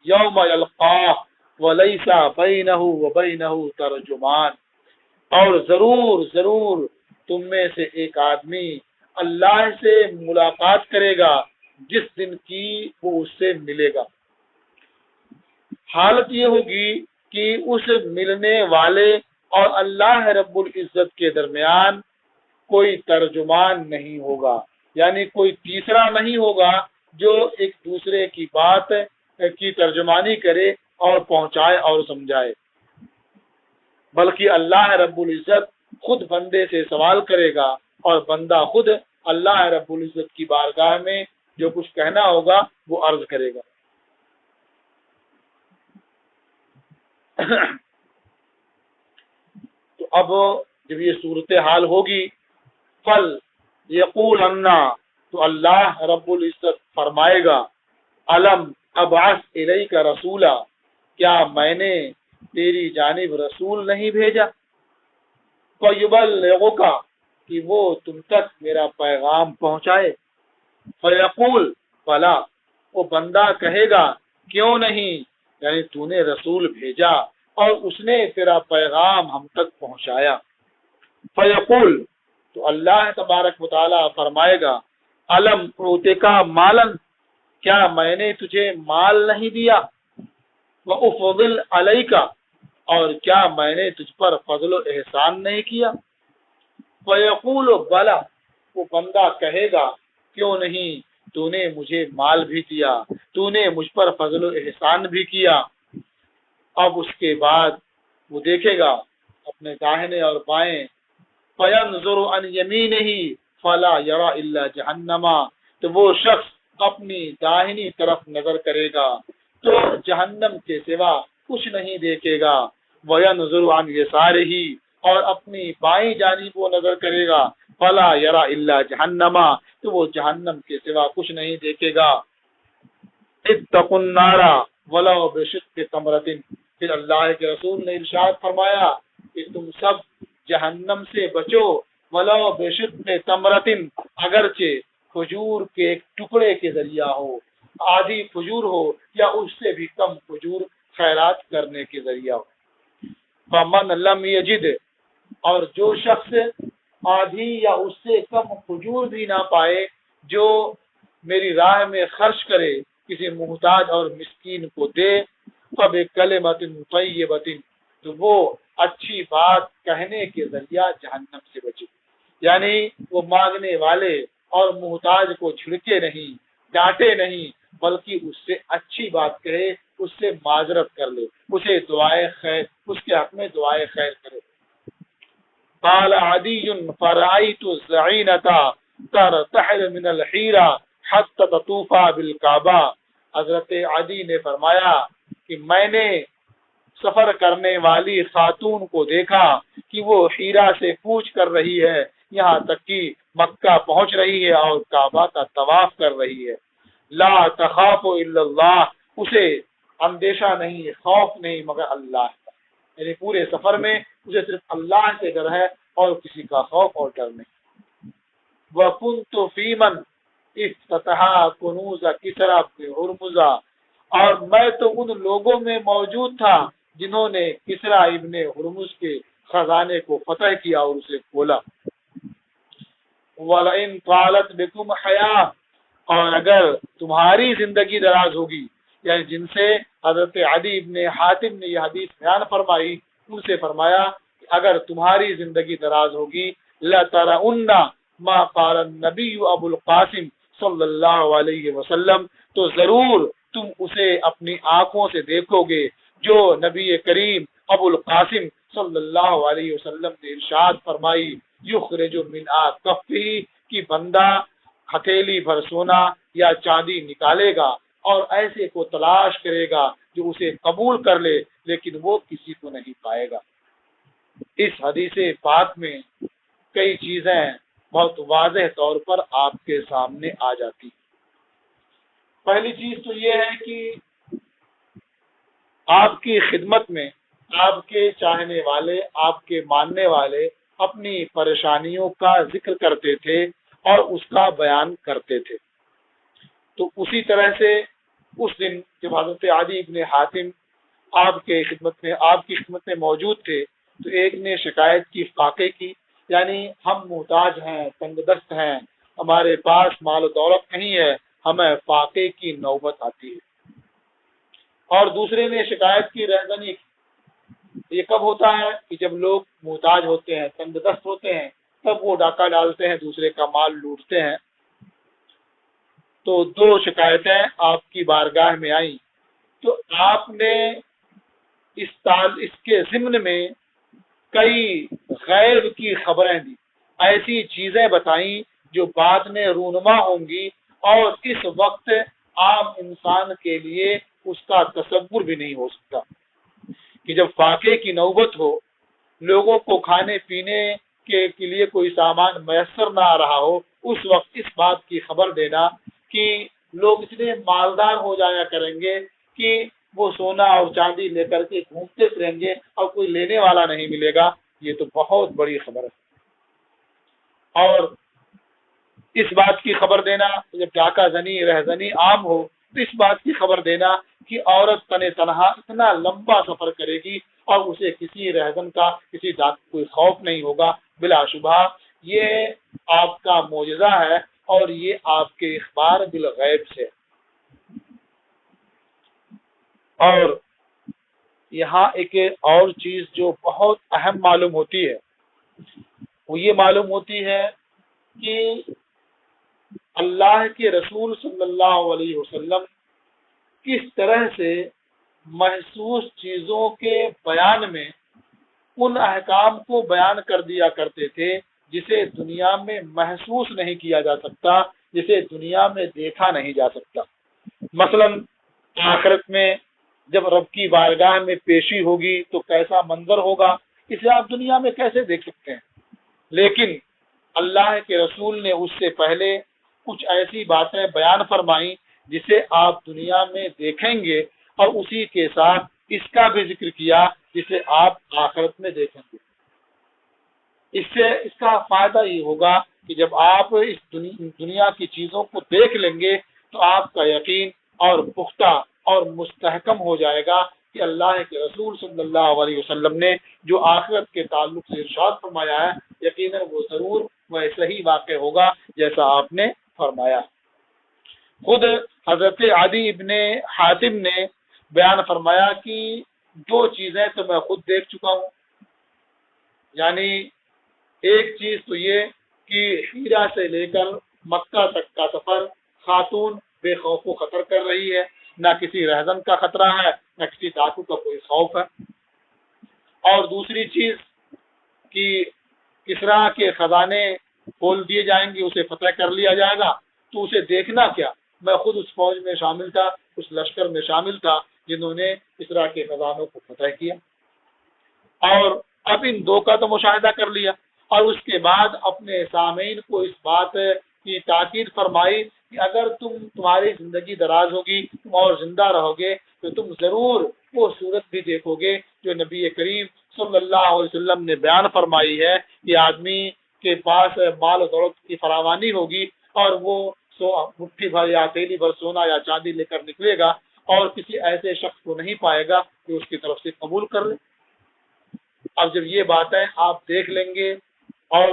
يَوْمَ يَلْقَاهُ وَلَيْسَ بَيْنَهُ وَبَيْنَهُ تَرْجُمَانٌ، اور ضرور تم میں سے ایک آدمی اللہ سے ملاقات کرے گا جس دن کی وہ اس سے ملے گا۔ حالت یہ ہوگی کہ اس ملنے والے اور اللہ رب العزت کے درمیان کوئی ترجمان نہیں ہوگا، یعنی کوئی تیسرا نہیں ہوگا جو ایک دوسرے کی بات کی ترجمانی کرے اور پہنچائے اور سمجھائے، بلکہ اللہ رب العزت خود بندے سے سوال کرے گا اور بندہ خود اللہ رب العزت کی بارگاہ میں جو کچھ کہنا ہوگا وہ عرض کرے گا۔ تو اب جب یہ صورتحال ہوگی، فل یقول انا، تو اللہ رب العزت فرمائے گا، علم ابعث الیک رسولا، کیا میں نے تیری جانب رسول نہیں بھیجا، فیبلغک، کہ وہ تم تک میرا پیغام پہنچائے، فیقول بلا، وہ بندہ کہے گا کیوں نہیں، یعنی تو نے رسول بھیجا اور اس نے تیرا پیغام ہم تک پہنچایا، فیقول، تو اللہ تبارک و تعالی فرمائے گا، علم اعطیک مالا، کیا میں نے تجھے مال نہیں دیا، وافضل علیک، اور کیا میں نے تجھ پر فضل و احسان نہیں کیا، فیقول بلا، وہ بندہ کہے گا کیوں نہیں، تو نے مجھے مال بھی دیا، تو نے مجھ پر فضل و احسان بھی کیا۔ اب اس کے بعد وہ دیکھے گا اپنے داہنے اور بائیں، فینظر عن یمینہ فلا یری الا جہنم، تو وہ شخص اپنی داہنی طرف نظر کرے گا تو جہنم کے سوا کچھ نہیں دیکھے گا، وینظر عن یسارہ، اور اپنی بائیں جانب وہ نظر کرے گا، فلا یری الا جہنم، تو وہ جہنم کے سوا کچھ نہیں دیکھے گا۔ اتقوا النار ولو بشق تمرۃ، پھر اللہ کے رسول نے ارشاد فرمایا کہ تم سب جہنم سے بچو، ولو بشق تمرۃ، اگرچہ کھجور کے ایک ٹکڑے کے ذریعہ ہو، آدھی کھجور ہو یا اس سے بھی کم کھجور خیرات کرنے کے ذریعہ ہو۔ فمن لم یجد، اور جو شخص آدھی یا اس سے کم کھجور بھی نہ پائے جو میری راہ میں خرچ کرے، کسی محتاج اور مسکین کو دے، فبکلمۃ طیبۃ، تو وہ اچھی بات کہنے کے ذریعہ جہنم سے بچے، یعنی وہ مانگنے والے اور محتاج کو جھڑکے نہیں، ڈانٹے نہیں، بلکہ اس سے اچھی بات کہے، اس سے معذرت کر لے، اسے دعائے خیر، اس کے حق میں دعائے خیر کرے۔ قال عدی فرأيت الزعینة ترتحل من الحیرہ حتی تطوف بالکعبہ، حضرت عدی نے فرمایا کہ میں نے سفر کرنے والی خاتون کو دیکھا کہ وہ حیرہ سے کوچ کر رہی ہے، یہاں تک کہ مکہ پہنچ رہی ہے اور کعبہ کا طواف کر رہی ہے۔ لا تخاف الا اللہ، اسے اندیشہ نہیں، خوف نہیں مگر اللہ کا، یعنی پورے سفر میں اسے صرف اللہ سے ڈر ہے اور کسی کا خوف اور ڈر نہیں۔ وَكُنْتُ فِي مَنْ افتتح کنوز کسریٰ بن ہرمز، اور میں تو ان لوگوں میں موجود تھا جنہوں نے کسریٰ ابن ہرمز کے خزانے کو فتح کیا اور اسے کھولا۔ وَلَئِنْ طَالَتْ بِكُمْ حَيَاةٌ، اور اگر تمہاری زندگی دراز ہوگی، یعنی جن سے حضرت عدی ابن حاتم نے یہ حدیث بیان فرمائی، ان سے فرمایا کہ اگر تمہاری زندگی دراز ہوگی، لَتَرَوْنَ مَا قَالَ النَّبِيُّ ابو القاسم صلی اللہ علیہ وسلم، تو ضرور تم اسے اپنی آنکھوں سے دیکھو گے جو نبی کریم ابو القاسم صلی اللہ علیہ وسلم نے ارشاد فرمائی، یخرج من کفہ، کی بندہ ہتھیلی بھر سونا یا چاندی نکالے گا اور ایسے کو تلاش کرے گا جو اسے قبول کر لے، لیکن وہ کسی کو نہیں پائے گا۔ اس حدیث پاک میں کئی چیزیں بہت واضح طور پر آپ کے سامنے آ جاتی۔ پہلی چیز تو یہ ہے کہ آپ کی خدمت میں آپ کے چاہنے والے، آپ کے ماننے والے اپنی پریشانیوں کا ذکر کرتے تھے اور اس کا بیان کرتے تھے۔ تو اسی طرح سے اس دن جب حضرت عدی ابن حاتم آپ کی خدمت میں موجود تھے تو ایک نے شکایت کی فاقے کی، یعنی ہم محتاج ہیں، تنگ دست ہیں، ہمارے پاس مال و دولت نہیں ہے، ہمیں فاقے کی نوبت آتی ہے۔ اور دوسرے نے شکایت کی رہزنی کی، یہ کب ہوتا ہے کہ جب لوگ محتاج ہوتے ہیں، تنگ دست ہوتے ہیں، تب وہ ڈاکہ ڈالتے ہیں، دوسرے کا مال لوٹتے ہیں۔ تو دو شکایتیں آپ کی بارگاہ میں آئیں، تو آپ نے اس کے ضمن میں کئی غیب کی خبریں دی، ایسی چیزیں بتائیں جو بعد میں رونما ہوں گی اور اس وقت عام انسان کے لیے اس کا تصور بھی نہیں ہو سکتا کہ جب فاقے کی نوبت ہو، لوگوں کو کھانے پینے کے لیے کوئی سامان میسر نہ آ رہا ہو، اس وقت اس بات کی خبر دینا کہ لوگ اتنے مالدار ہو جایا کریں گے کہ وہ سونا اور چاندی لے کر کے گھومتے پھریں گے اور کوئی لینے والا نہیں ملے گا، یہ تو بہت بڑی خبر ہے۔ اور اس بات کی خبر دینا جب ڈاکہ زنی رہزنی عام ہو، تو اس بات کی خبر دینا کہ عورت تن تنہا اتنا لمبا سفر کرے گی اور اسے کسی رہزن کا کسی کوئی خوف نہیں ہوگا، بلا شبہ یہ آپ کا معجزہ ہے اور یہ آپ کے اخبار بالغیب سے۔ اور یہاں ایک اور چیز جو بہت اہم معلوم ہوتی ہے، وہ یہ معلوم ہوتی ہے کہ اللہ کے رسول صلی اللہ علیہ وسلم کس طرح سے محسوس چیزوں کے بیان میں ان احکام کو بیان کر دیا کرتے تھے جسے دنیا میں محسوس نہیں کیا جا سکتا، جسے دنیا میں دیکھا نہیں جا سکتا۔ مثلا آخرت میں جب رب کی بارگاہ میں پیشی ہوگی تو کیسا منظر ہوگا، اسے آپ دنیا میں کیسے دیکھ سکتے ہیں؟ لیکن اللہ کے رسول نے اس سے پہلے کچھ ایسی باتیں بیان فرمائیں جسے آپ دنیا میں دیکھیں گے، اور اسی کے ساتھ اس کا بھی ذکر کیا جسے آپ آخرت میں دیکھیں گے۔ اس سے اس کا فائدہ یہ ہوگا کہ جب آپ اس دنیا کی چیزوں کو دیکھ لیں گے تو آپ کا یقین اور پختہ اور مستحکم ہو جائے گا کہ اللہ کے رسول صلی اللہ علیہ وسلم نے جو آخرت کے تعلق سے ارشاد فرمایا ہے، یقیناً وہ ضرور ویسا ہی واقع ہوگا جیسا آپ نے فرمایا۔ خود حضرت عدی ابن حاتم نے بیان فرمایا کہ دو چیزیں تو میں خود دیکھ چکا ہوں، یعنی ایک چیز تو یہ کہ ہیرا سے لے کر مکہ تک کا سفر خاتون بے خوف و خطر کر رہی ہے، نہ کسی رہزن کا خطرہ ہے، نہ کسی ڈاکو کا کوئی خوف ہے۔ اور دوسری چیز کہ کسرا کے خزانے کھول دیے جائیں گے، اسے فتح کر لیا جائے گا، تو اسے دیکھنا کیا، میں خود اس فوج میں شامل تھا، اس لشکر میں شامل تھا جنہوں نے کسرا کے خزانوں کو فتح کیا۔ اور اب ان دو کا تو مشاہدہ کر لیا، اور اس کے بعد اپنے سامعین کو اس بات کی تاکید فرمائی کہ اگر تمہاری زندگی دراز ہوگی، تم اور زندہ رہو گے، تو تم ضرور وہ صورت بھی دیکھو گے جو نبی کریم صلی اللہ علیہ وسلم نے بیان فرمائی ہے کہ آدمی کے پاس مال و دولت کی فراوانی ہوگی اور وہ مٹھی بھر یا تیلی بھر سونا یا چاندی لے کر نکلے گا اور کسی ایسے شخص کو نہیں پائے گا کہ اس کی طرف سے قبول کر لے۔ اب جب یہ باتیں آپ دیکھ لیں گے اور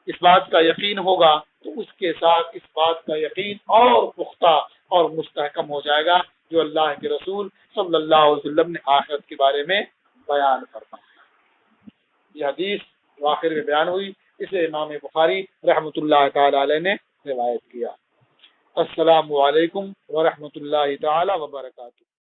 اس بات کا یقین ہوگا تو اس کے ساتھ اس بات کا یقین اور پختہ اور مستحکم ہو جائے گا جو اللہ کے رسول صلی اللہ علیہ وسلم نے آخرت کے بارے میں بیان فرمایا۔ یہ حدیث جو آخر میں بیان ہوئی، اسے امام بخاری رحمۃ اللہ تعالی علیہ نے روایت کیا۔ السلام علیکم ورحمۃ اللہ تعالی وبرکاتہ۔